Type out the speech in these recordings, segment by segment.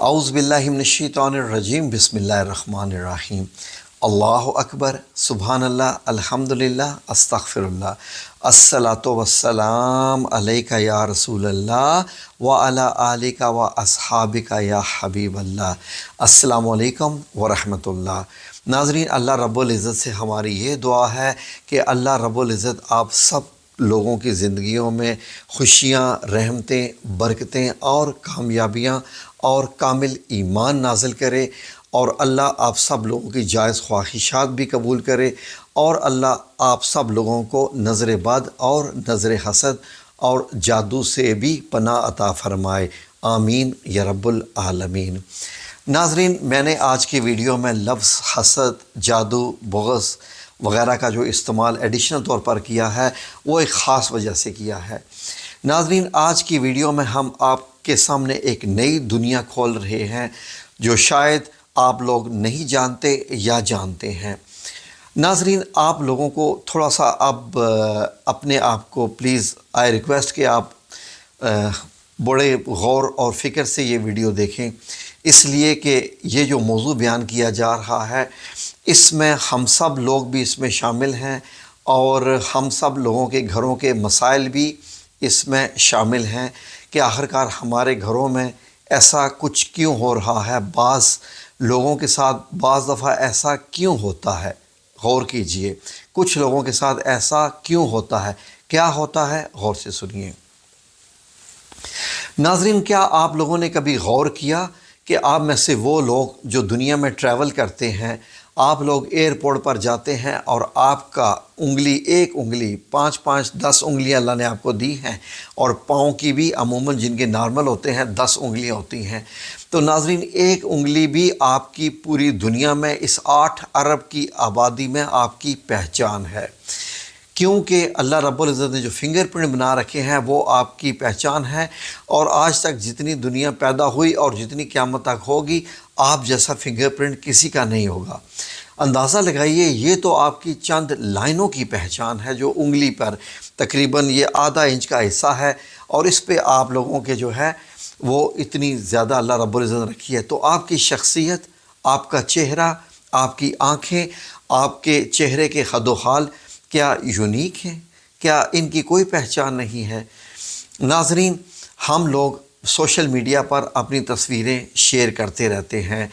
اعوذ باللہ من الشیطان الرجیم بسم اللہ الرحمن الرحیم اللہ اکبر سبحان اللہ الحمدللہ استغفر اللہ الصلاۃ والسلام علیک یا رسول اللہ وعلی آلک و اصحابک یا حبیب اللہ۔ السلام علیکم ورحمۃ اللہ۔ ناظرین، اللہ رب العزت سے ہماری یہ دعا ہے کہ اللہ رب العزت آپ سب لوگوں کی زندگیوں میں خوشیاں، رحمتیں، برکتیں اور کامیابیاں اور کامل ایمان نازل کرے، اور اللہ آپ سب لوگوں کی جائز خواہشات بھی قبول کرے، اور اللہ آپ سب لوگوں کو نظر بد اور نظر حسد اور جادو سے بھی پناہ عطا فرمائے، آمین یا رب العالمین۔ ناظرین، میں نے آج کی ویڈیو میں لفظ حسد، جادو، بغض وغیرہ کا جو استعمال ایڈیشنل طور پر کیا ہے وہ ایک خاص وجہ سے کیا ہے۔ ناظرین، آج کی ویڈیو میں ہم آپ کے سامنے ایک نئی دنیا کھول رہے ہیں جو شاید آپ لوگ نہیں جانتے یا جانتے ہیں۔ ناظرین، آپ لوگوں کو تھوڑا سا اب اپنے آپ کو پلیز آئی ریکویسٹ کہ آپ بڑے غور اور فکر سے یہ ویڈیو دیکھیں، اس لیے کہ یہ جو موضوع بیان کیا جا رہا ہے اس میں ہم سب لوگ بھی اس میں شامل ہیں، اور ہم سب لوگوں کے گھروں کے مسائل بھی اس میں شامل ہیں کہ آخرکار ہمارے گھروں میں ایسا کچھ کیوں ہو رہا ہے، بعض لوگوں کے ساتھ بعض دفعہ ایسا کیوں ہوتا ہے۔ غور کیجئے، کچھ لوگوں کے ساتھ ایسا کیوں ہوتا ہے، کیا ہوتا ہے، غور سے سنیے۔ ناظرین، کیا آپ لوگوں نے کبھی غور کیا کہ آپ میں سے وہ لوگ جو دنیا میں ٹریول کرتے ہیں، آپ لوگ ایئرپورٹ پر جاتے ہیں اور آپ کا انگلی، ایک انگلی، 5 10 انگلیاں اللہ نے آپ کو دی ہیں، اور پاؤں کی بھی عموماً جن کے نارمل ہوتے ہیں 10 انگلیاں ہوتی ہیں، تو ناظرین ایک انگلی بھی آپ کی پوری دنیا میں اس 8 ارب کی آبادی میں آپ کی پہچان ہے، کیونکہ اللہ رب العزت نے جو فنگر پرنٹ بنا رکھے ہیں وہ آپ کی پہچان ہے، اور آج تک جتنی دنیا پیدا ہوئی اور جتنی قیامت تک ہوگی آپ جیسا فنگر پرنٹ کسی کا نہیں ہوگا۔ اندازہ لگائیے، یہ تو آپ کی چند لائنوں کی پہچان ہے جو انگلی پر تقریباً یہ آدھا انچ کا حصہ ہے، اور اس پہ آپ لوگوں کے جو ہے وہ اتنی زیادہ اللہ رب العزت نے رکھی ہے، تو آپ کی شخصیت، آپ کا چہرہ، آپ کی آنکھیں، آپ کے چہرے کے خد و خال کیا یونیک ہیں؟ کیا ان کی کوئی پہچان نہیں ہے؟ ناظرین، ہم لوگ سوشل میڈیا پر اپنی تصویریں شیئر کرتے رہتے ہیں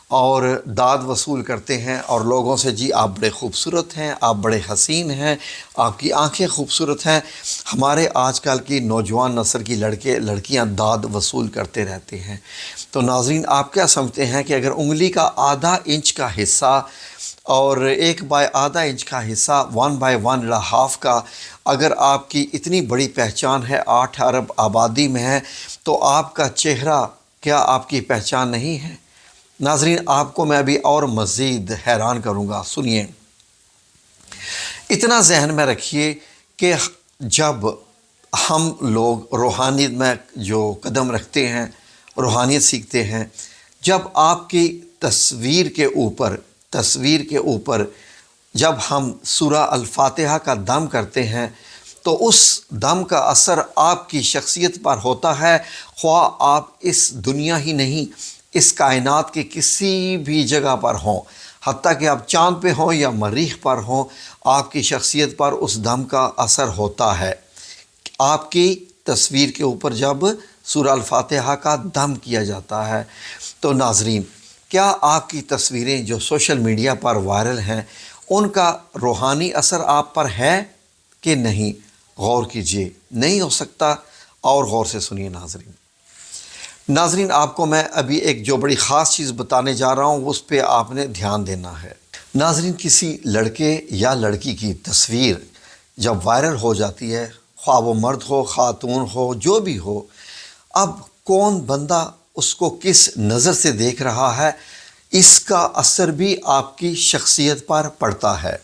اور داد وصول کرتے ہیں، اور لوگوں سے جی آپ بڑے خوبصورت ہیں، آپ بڑے حسین ہیں، آپ کی آنکھیں خوبصورت ہیں۔ ہمارے آج کل کی نوجوان نسل کی لڑکیاں داد وصول کرتے رہتے ہیں۔ تو ناظرین، آپ کیا سمجھتے ہیں کہ اگر انگلی کا آدھا انچ کا حصہ اور 1/آدھا انچ کا حصہ 1/1.5 کا اگر آپ کی اتنی بڑی پہچان ہے، 8 ارب آبادی میں ہے، تو آپ کا چہرہ کیا آپ کی پہچان نہیں ہے؟ ناظرین، آپ کو میں ابھی اور مزید حیران کروں گا، سنیے۔ اتنا ذہن میں رکھیے کہ جب ہم لوگ روحانیت میں جو قدم رکھتے ہیں، روحانیت سیکھتے ہیں، جب آپ کی تصویر کے اوپر جب ہم سورہ الفاتحہ کا دم کرتے ہیں تو اس دم کا اثر آپ کی شخصیت پر ہوتا ہے، خواہ آپ اس دنیا ہی نہیں، اس کائنات کے کسی بھی جگہ پر ہوں، حتیٰ کہ آپ چاند پہ ہوں یا مریخ پر ہوں، آپ کی شخصیت پر اس دم کا اثر ہوتا ہے۔ آپ کی تصویر کے اوپر جب سورہ الفاتحہ کا دم کیا جاتا ہے، تو ناظرین، کیا آپ کی تصویریں جو سوشل میڈیا پر وائرل ہیں ان کا روحانی اثر آپ پر ہے کہ نہیں؟ غور کیجئے، نہیں ہو سکتا، اور غور سے سنیے ناظرین، آپ کو میں ابھی ایک جو بڑی خاص چیز بتانے جا رہا ہوں اس پہ آپ نے دھیان دینا ہے۔ ناظرین، کسی لڑکے یا لڑکی کی تصویر جب وائرل ہو جاتی ہے، خواہ وہ مرد ہو، خاتون ہو، جو بھی ہو، اب کون بندہ اس کو کس نظر سے دیکھ رہا ہے، اس کا اثر بھی آپ کی شخصیت پر پڑتا ہے۔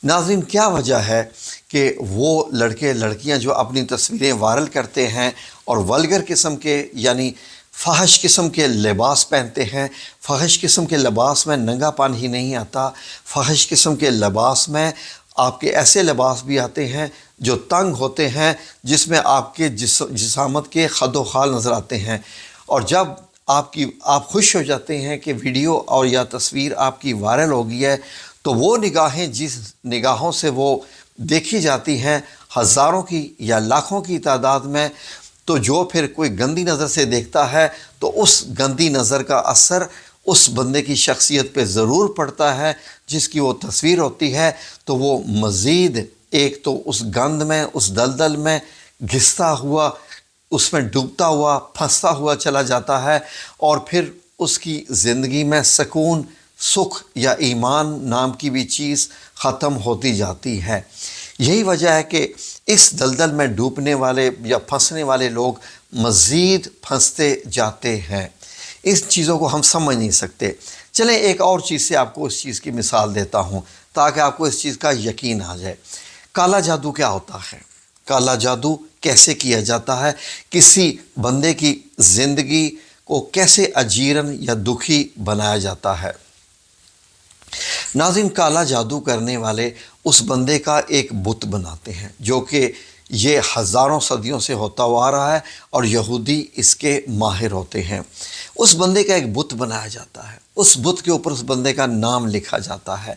ناظرین، کیا وجہ ہے کہ وہ لڑکے لڑکیاں جو اپنی تصویریں وائرل کرتے ہیں اور ولگر قسم کے یعنی فحش قسم کے لباس پہنتے ہیں؟ فحش قسم کے لباس میں ننگا پن ہی نہیں آتا، فحش قسم کے لباس میں آپ کے ایسے لباس بھی آتے ہیں جو تنگ ہوتے ہیں، جس میں آپ کے جسامت کے خد و خال نظر آتے ہیں، اور جب آپ خوش ہو جاتے ہیں کہ ویڈیو اور یا تصویر آپ کی وائرل ہو گئی ہے، تو وہ نگاہیں جس نگاہوں سے وہ دیکھی جاتی ہیں ہزاروں کی یا لاکھوں کی تعداد میں، تو جو پھر کوئی گندی نظر سے دیکھتا ہے تو اس گندی نظر کا اثر اس بندے کی شخصیت پہ ضرور پڑتا ہے جس کی وہ تصویر ہوتی ہے، تو وہ مزید ایک تو اس گند میں، اس دلدل میں گھستا ہوا، اس میں ڈوبتا ہوا، پھنستا ہوا چلا جاتا ہے، اور پھر اس کی زندگی میں سکون، سکھ یا ایمان نام کی بھی چیز ختم ہوتی جاتی ہے۔ یہی وجہ ہے کہ اس دلدل میں ڈوبنے والے یا پھنسنے والے لوگ مزید پھنستے جاتے ہیں۔ اس چیزوں کو ہم سمجھ نہیں سکتے۔ چلیں ایک اور چیز سے آپ کو اس چیز کی مثال دیتا ہوں تاکہ آپ کو اس چیز کا یقین آ جائے۔ کالا جادو کیا ہوتا ہے؟ کالا جادو کیسے کیا جاتا ہے؟ کسی بندے کی زندگی کو کیسے اجیرن یا دکھی بنایا جاتا ہے؟ ناظرین، کالا جادو کرنے والے اس بندے کا ایک بت بناتے ہیں، جو کہ یہ ہزاروں صدیوں سے ہوتا ہوا آ رہا ہے اور یہودی اس کے ماہر ہوتے ہیں۔ اس بندے کا ایک بت بنایا جاتا ہے، اس بت کے اوپر اس بندے کا نام لکھا جاتا ہے،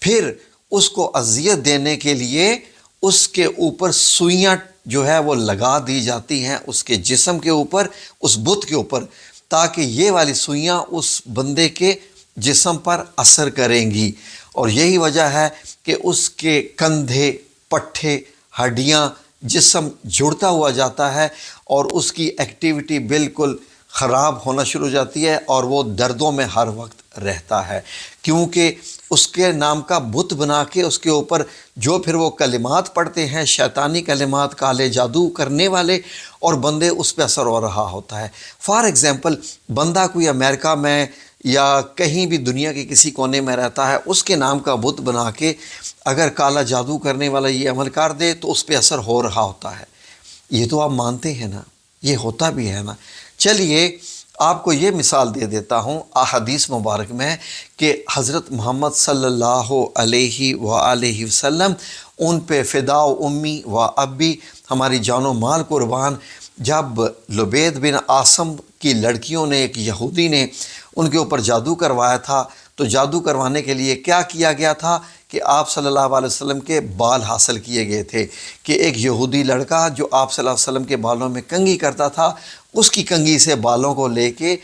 پھر اس کو اذیت دینے کے لیے اس کے اوپر سوئیاں جو ہے وہ لگا دی جاتی ہیں، اس کے جسم کے اوپر، اس بت کے اوپر، تاکہ یہ والی سوئیاں اس بندے کے جسم پر اثر کریں گی، اور یہی وجہ ہے کہ اس کے کندھے، پٹھے، ہڈیاں، جسم جڑتا ہوا جاتا ہے اور اس کی ایکٹیویٹی بالکل خراب ہونا شروع ہو جاتی ہے، اور وہ دردوں میں ہر وقت رہتا ہے، کیونکہ اس کے نام کا بت بنا کے اس کے اوپر جو پھر وہ کلمات پڑھتے ہیں، شیطانی کلمات، کالے جادو کرنے والے، اور بندے اس پہ اثر ہو رہا ہوتا ہے۔ فار ایگزامپل، بندہ کوئی امریکہ میں یا کہیں بھی دنیا کے کسی کونے میں رہتا ہے، اس کے نام کا بت بنا کے اگر کالا جادو کرنے والا یہ عمل کر دے تو اس پہ اثر ہو رہا ہوتا ہے۔ یہ تو آپ مانتے ہیں نا، یہ ہوتا بھی ہے نا۔ چلیے آپ کو یہ مثال دے دیتا ہوں احادیث مبارک میں کہ حضرت محمد صلی اللہ علیہ وآلہ وسلم، ان پہ فدا و امی و ابی، ہماری جان و مال قربان، جب لبید بن عاصم کی لڑکیوں نے، ایک یہودی نے ان کے اوپر جادو کروایا تھا، تو جادو کروانے کے لیے کیا کیا گیا تھا کہ آپ صلی اللہ علیہ وسلم کے بال حاصل کیے گئے تھے، کہ ایک یہودی لڑکا جو آپ صلی اللہ علیہ وسلم کے بالوں میں کنگھی کرتا تھا، اس کی کنگھی سے بالوں کو لے کے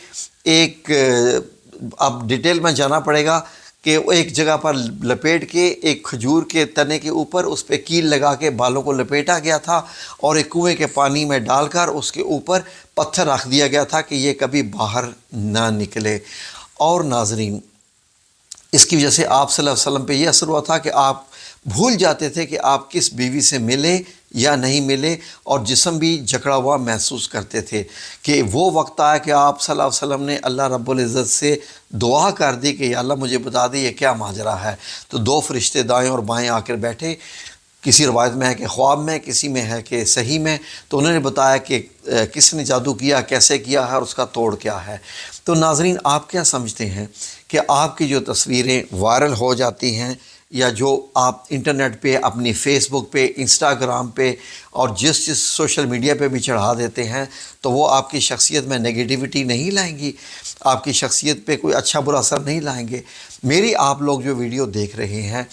ایک، اب ڈیٹیل میں جانا پڑے گا، کہ وہ ایک جگہ پر لپیٹ کے ایک کھجور کے تنے کے اوپر اس پہ کیل لگا کے بالوں کو لپیٹا گیا تھا، اور ایک کنویں کے پانی میں ڈال کر اس کے اوپر پتھر رکھ دیا گیا تھا کہ یہ کبھی باہر نہ نکلے۔ اور ناظرین، اس کی وجہ سے آپ صلی اللہ علیہ وسلم پہ یہ اثر ہوا تھا کہ آپ بھول جاتے تھے کہ آپ کس بیوی سے ملے یا نہیں ملے، اور جسم بھی جکڑا ہوا محسوس کرتے تھے، کہ وہ وقت آیا کہ آپ صلی اللہ علیہ وسلم نے اللہ رب العزت سے دعا کر دی کہ یا اللہ مجھے بتا دے یہ کیا ماجرا ہے، تو دو فرشتے دائیں اور بائیں آ کر بیٹھے، کسی روایت میں ہے کہ خواب میں، کسی میں ہے کہ صحیح میں، تو انہوں نے بتایا کہ کس نے جادو کیا، کیسے کیا ہے اور اس کا توڑ کیا ہے۔ تو ناظرین، آپ کیا سمجھتے ہیں کہ آپ کی جو تصویریں وائرل ہو جاتی ہیں، یا جو آپ انٹرنیٹ پہ، اپنی فیس بک پہ، انسٹاگرام پہ اور جس سوشل میڈیا پہ بھی چڑھا دیتے ہیں، تو وہ آپ کی شخصیت میں نگیٹیوٹی نہیں لائیں گی، آپ کی شخصیت پہ کوئی اچھا برا اثر نہیں لائیں گے؟ میری آپ لوگ جو ویڈیو دیکھ رہے ہیں،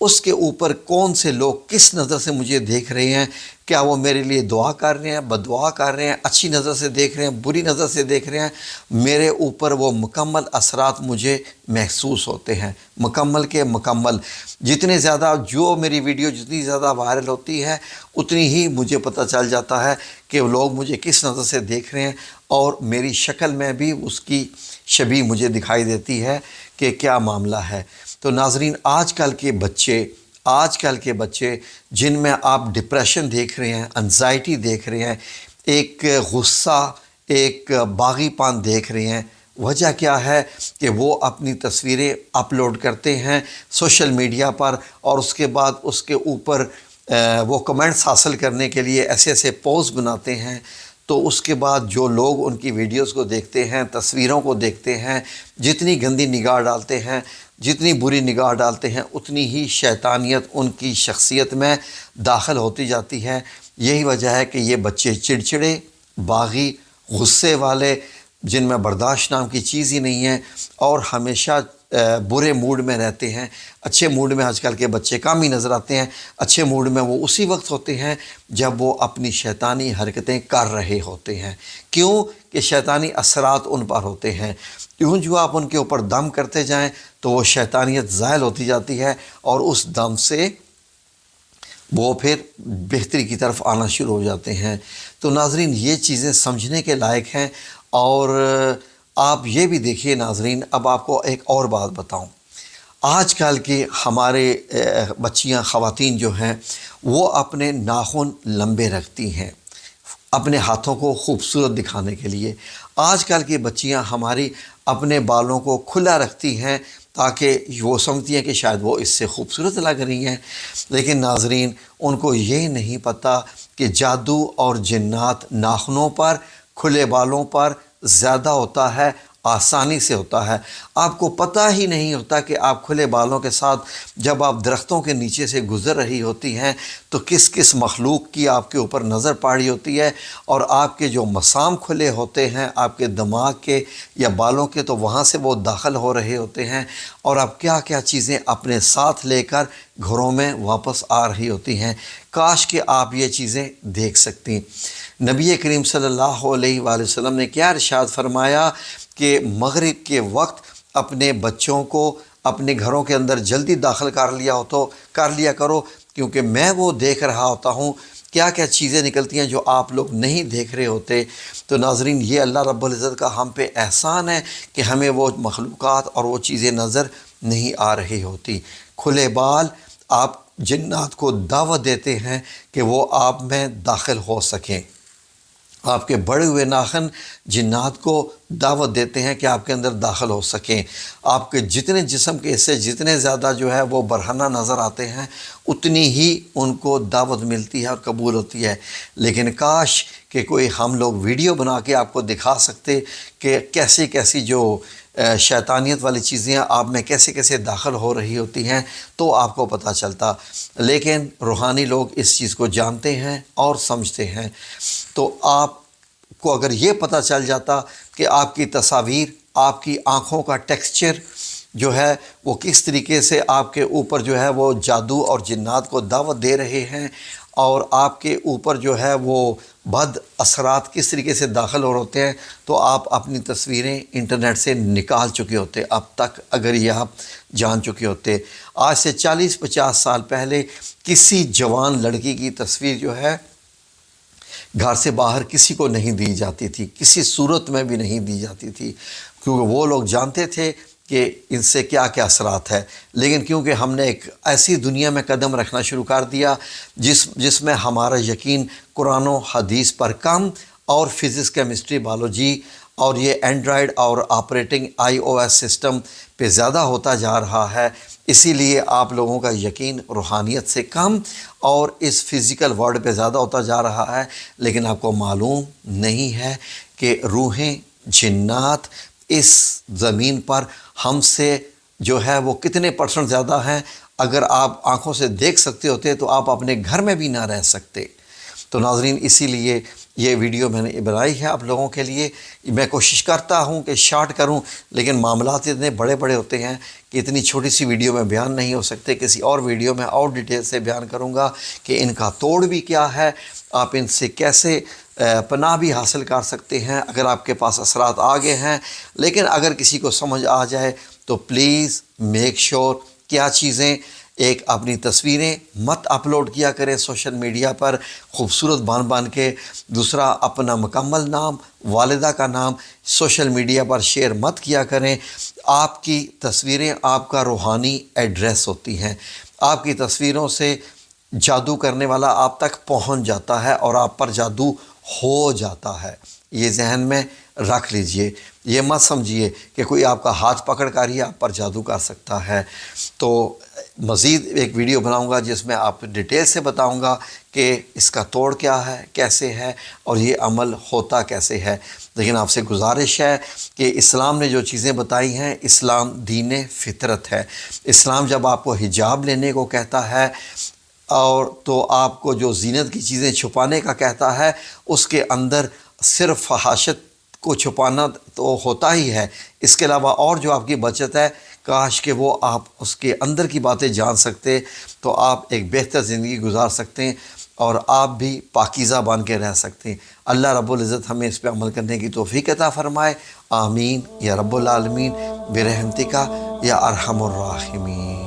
اس کے اوپر کون سے لوگ کس نظر سے مجھے دیکھ رہے ہیں؟ کیا وہ میرے لیے دعا کر رہے ہیں، بد دعا کر رہے ہیں، اچھی نظر سے دیکھ رہے ہیں، بری نظر سے دیکھ رہے ہیں؟ میرے اوپر وہ مکمل اثرات مجھے محسوس ہوتے ہیں، مکمل کے مکمل۔ جتنے زیادہ جو میری ویڈیو جتنی زیادہ وائرل ہوتی ہے، اتنی ہی مجھے پتہ چل جاتا ہے کہ لوگ مجھے کس نظر سے دیکھ رہے ہیں، اور میری شکل میں بھی اس کی شبیہ مجھے دکھائی دیتی ہے کہ کیا معاملہ ہے۔ تو ناظرین، آج کل کے بچے جن میں آپ ڈپریشن دیکھ رہے ہیں، انزائٹی دیکھ رہے ہیں، ایک غصہ، ایک باغی پان دیکھ رہے ہیں، وجہ کیا ہے کہ وہ اپنی تصویریں اپلوڈ کرتے ہیں سوشل میڈیا پر، اور اس کے بعد اس کے اوپر وہ کمنٹس حاصل کرنے کے لیے ایسے ایسے پوسٹ بناتے ہیں، تو اس کے بعد جو لوگ ان کی ویڈیوز کو دیکھتے ہیں، تصویروں کو دیکھتے ہیں، جتنی گندی نگاہ ڈالتے ہیں، جتنی بری نگاہ ڈالتے ہیں، اتنی ہی شیطانیت ان کی شخصیت میں داخل ہوتی جاتی ہے۔ یہی وجہ ہے کہ یہ بچے چڑچڑے، باغی، غصے والے، جن میں برداشت نام کی چیز ہی نہیں ہے اور ہمیشہ برے موڈ میں رہتے ہیں۔ اچھے موڈ میں آج کل کے بچے کم ہی نظر آتے ہیں، اچھے موڈ میں وہ اسی وقت ہوتے ہیں جب وہ اپنی شیطانی حرکتیں کر رہے ہوتے ہیں۔ کیوں کہ شیطانی اثرات ان پر ہوتے ہیں، کیوں جو آپ ان کے اوپر دم کرتے جائیں تو وہ شیطانیت زائل ہوتی جاتی ہے اور اس دم سے وہ پھر بہتری کی طرف آنا شروع ہو جاتے ہیں۔ تو ناظرین یہ چیزیں سمجھنے کے لائق ہیں۔ اور آپ یہ بھی دیکھیے ناظرین، اب آپ کو ایک اور بات بتاؤں، آج کل کے ہمارے بچیاں خواتین جو ہیں وہ اپنے ناخن لمبے رکھتی ہیں اپنے ہاتھوں کو خوبصورت دکھانے کے لیے۔ آج کل کی بچیاں ہماری اپنے بالوں کو کھلا رکھتی ہیں تاکہ وہ سمجھتی ہیں کہ شاید وہ اس سے خوبصورت لگ رہی ہیں، لیکن ناظرین ان کو یہ نہیں پتہ کہ جادو اور جنات ناخنوں پر، کھلے بالوں پر زیادہ ہوتا ہے، آسانی سے ہوتا ہے۔ آپ کو پتہ ہی نہیں ہوتا کہ آپ کھلے بالوں کے ساتھ جب آپ درختوں کے نیچے سے گزر رہی ہوتی ہیں تو کس کس مخلوق کی آپ کے اوپر نظر پڑی ہوتی ہے، اور آپ کے جو مسام کھلے ہوتے ہیں آپ کے دماغ کے یا بالوں کے تو وہاں سے وہ داخل ہو رہے ہوتے ہیں، اور آپ کیا کیا چیزیں اپنے ساتھ لے کر گھروں میں واپس آ رہی ہوتی ہیں۔ کاش کہ آپ یہ چیزیں دیکھ سکتی۔ نبی کریم صلی اللہ علیہ وآلہ وسلم نے کیا ارشاد فرمایا کہ مغرب کے وقت اپنے بچوں کو اپنے گھروں کے اندر جلدی داخل کر لیا کرو، کیونکہ میں وہ دیکھ رہا ہوتا ہوں کیا کیا چیزیں نکلتی ہیں جو آپ لوگ نہیں دیکھ رہے ہوتے۔ تو ناظرین یہ اللہ رب العزت کا ہم پہ احسان ہے کہ ہمیں وہ مخلوقات اور وہ چیزیں نظر نہیں آ رہی ہوتی۔ کھلے بال آپ جنات کو دعوت دیتے ہیں کہ وہ آپ میں داخل ہو سکیں، آپ کے بڑے ہوئے ناخن جنات کو دعوت دیتے ہیں کہ آپ کے اندر داخل ہو سکیں۔ آپ کے جتنے جسم کے حصے جتنے زیادہ جو ہے وہ برہنہ نظر آتے ہیں اتنی ہی ان کو دعوت ملتی ہے اور قبول ہوتی ہے۔ لیکن کاش کہ کوئی ہم لوگ ویڈیو بنا کے آپ کو دکھا سکتے کہ کیسی کیسی جو شیطانیت والی چیزیں آپ میں کیسے کیسے داخل ہو رہی ہوتی ہیں تو آپ کو پتہ چلتا، لیکن روحانی لوگ اس چیز کو جانتے ہیں اور سمجھتے ہیں۔ تو آپ کو اگر یہ پتہ چل جاتا کہ آپ کی تصاویر، آپ کی آنکھوں کا ٹیکسچر جو ہے وہ کس طریقے سے آپ کے اوپر جو ہے وہ جادو اور جنات کو دعوت دے رہے ہیں، اور آپ کے اوپر جو ہے وہ بد اثرات کس طریقے سے داخل ہو ہوتے ہیں، تو آپ اپنی تصویریں انٹرنیٹ سے نکال چکے ہوتے اب تک، اگر یہ آپ جان چکے ہوتے۔ آج سے 40-50 سال پہلے کسی جوان لڑکی کی تصویر جو ہے گھر سے باہر کسی کو نہیں دی جاتی تھی، کسی صورت میں بھی نہیں دی جاتی تھی، کیونکہ وہ لوگ جانتے تھے کہ ان سے کیا کیا اثرات ہے۔ لیکن کیونکہ ہم نے ایک ایسی دنیا میں قدم رکھنا شروع کر دیا جس میں ہمارا یقین قرآن و حدیث پر کم اور فزکس، کیمسٹری، بایولوجی اور یہ اینڈرائڈ اور آپریٹنگ iOS سسٹم پہ زیادہ ہوتا جا رہا ہے، اسی لیے آپ لوگوں کا یقین روحانیت سے کم اور اس فزیکل ورلڈ پہ زیادہ ہوتا جا رہا ہے۔ لیکن آپ کو معلوم نہیں ہے کہ روحیں، جنات اس زمین پر ہم سے جو ہے وہ کتنے % زیادہ ہیں۔ اگر آپ آنکھوں سے دیکھ سکتے ہوتے تو آپ اپنے گھر میں بھی نہ رہ سکتے۔ تو ناظرین اسی لیے یہ ویڈیو میں نے بنائی ہے آپ لوگوں کے لیے۔ میں کوشش کرتا ہوں کہ شارٹ کروں، لیکن معاملات اتنے بڑے بڑے ہوتے ہیں کہ اتنی چھوٹی سی ویڈیو میں بیان نہیں ہو سکتے۔ کسی اور ویڈیو میں اور ڈیٹیل سے بیان کروں گا کہ ان کا توڑ بھی کیا ہے، آپ ان سے کیسے پناہ بھی حاصل کر سکتے ہیں اگر آپ کے پاس اثرات آگے ہیں۔ لیکن اگر کسی کو سمجھ آ جائے تو پلیز میک شور کیا چیزیں، ایک اپنی تصویریں مت اپلوڈ کیا کریں سوشل میڈیا پر خوبصورت بان کے، دوسرا اپنا مکمل نام، والدہ کا نام سوشل میڈیا پر شیئر مت کیا کریں۔ آپ کی تصویریں آپ کا روحانی ایڈریس ہوتی ہیں، آپ کی تصویروں سے جادو کرنے والا آپ تک پہنچ جاتا ہے اور آپ پر جادو ہو جاتا ہے۔ یہ ذہن میں رکھ لیجئے، یہ مت سمجھیے کہ کوئی آپ کا ہاتھ پکڑ کر ہی آپ پر جادو کر سکتا ہے۔ تو مزید ایک ویڈیو بناؤں گا جس میں آپ ڈیٹیل سے بتاؤں گا کہ اس کا توڑ کیا ہے، کیسے ہے اور یہ عمل ہوتا کیسے ہے۔ لیکن آپ سے گزارش ہے کہ اسلام نے جو چیزیں بتائی ہیں، اسلام دین فطرت ہے۔ اسلام جب آپ کو حجاب لینے کو کہتا ہے اور تو آپ کو جو زینت کی چیزیں چھپانے کا کہتا ہے، اس کے اندر صرف فحاشت کو چھپانا تو ہوتا ہی ہے، اس کے علاوہ اور جو آپ کی بچت ہے، کاش کہ وہ آپ اس کے اندر کی باتیں جان سکتے تو آپ ایک بہتر زندگی گزار سکتے ہیں اور آپ بھی پاکیزہ بن کے رہ سکتے ہیں۔ اللہ رب العزت ہمیں اس پہ عمل کرنے کی توفیق عطا فرمائے، آمین یا رب العالمین برحمتک یا ارحم الراحمین۔